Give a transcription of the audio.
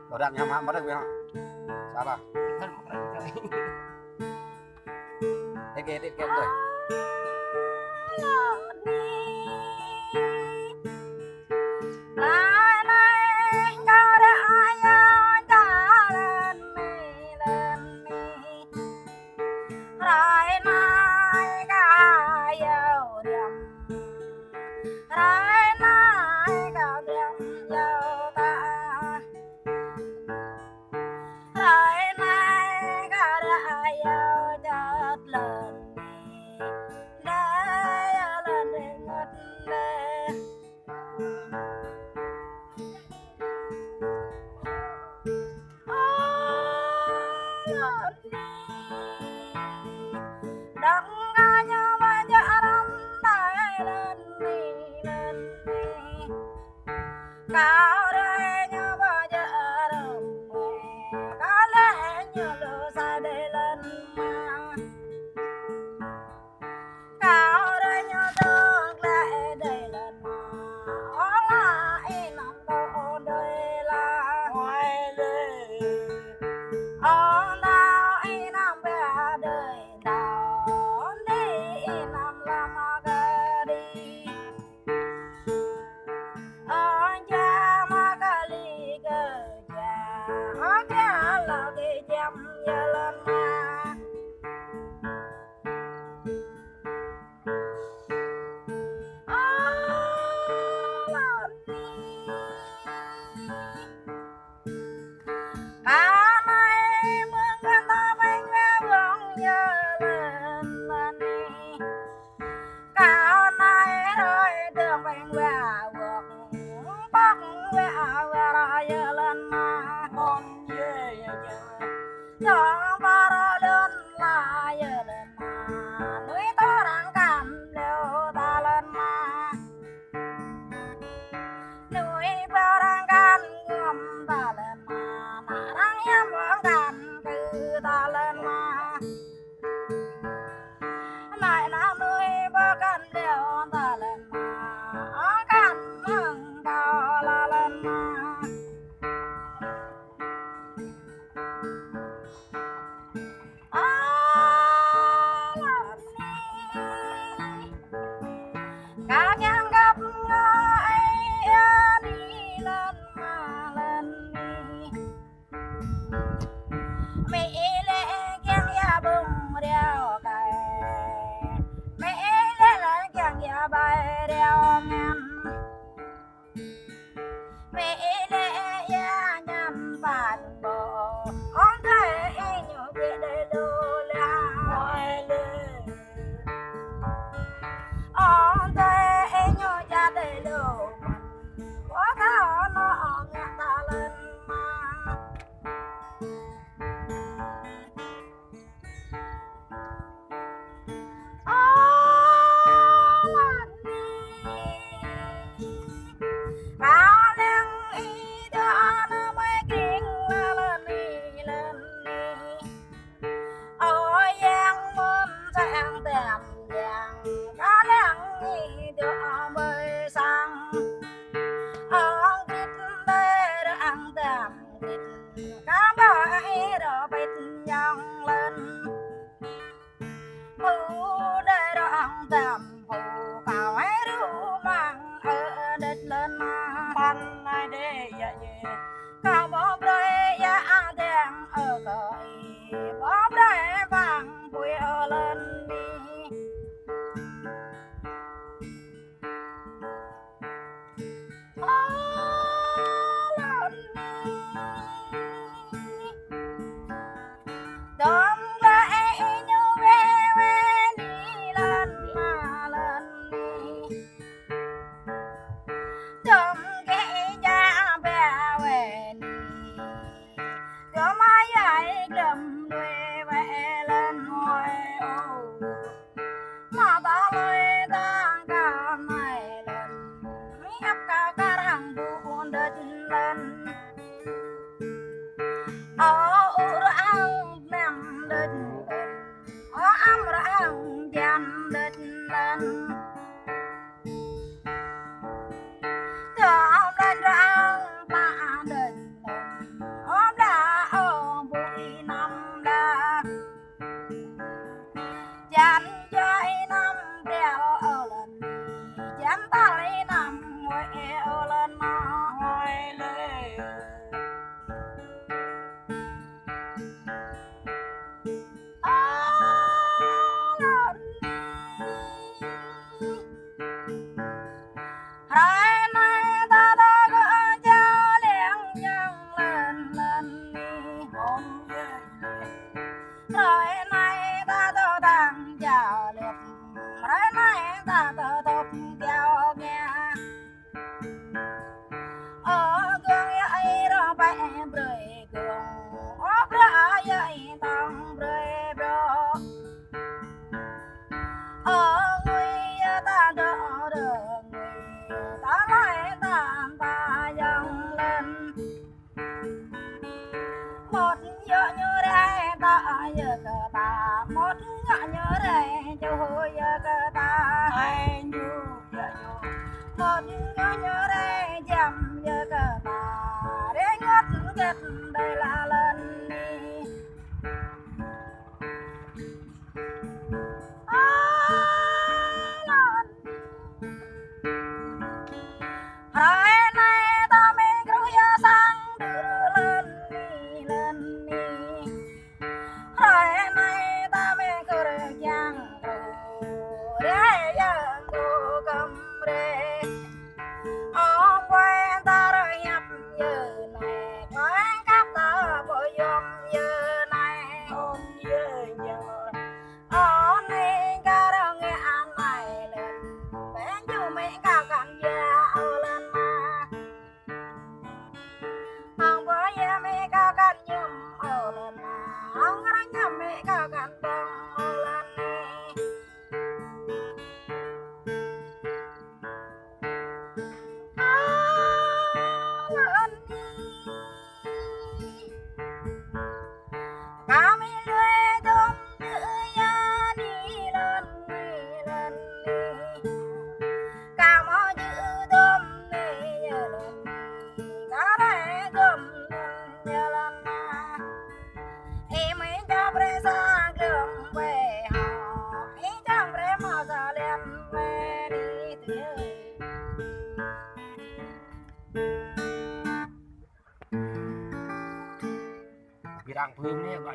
Bảo đảm nhắm mắt được không? Sao bà? Tiết kiệm rồi. nhớ đây chậm nhớ cờ bà để ngất ngất đây là lần đi hai nay ta mới cứ nhớ sang đưa lên đi hai nay ta mới cứ giang để giang cầm để ông quen ta rồi nhập giờ này quen cắp ta bồi dùm giờ này ông giờ giờ ông đi ca đâu nghe anh này lên bé chú mẹ cao càng già lên mà ông có già mẹ cao càng nhầm lên mà ông có đánh nhầm mẹ cao càng bông lên đi kami lue dom ya đi lên đi cả mọi chữ dom đi lên cả đây dom lên lên mà em ấy cho bre sa đường về họ em cho bre mà ra lên về đi tới bị đang phương này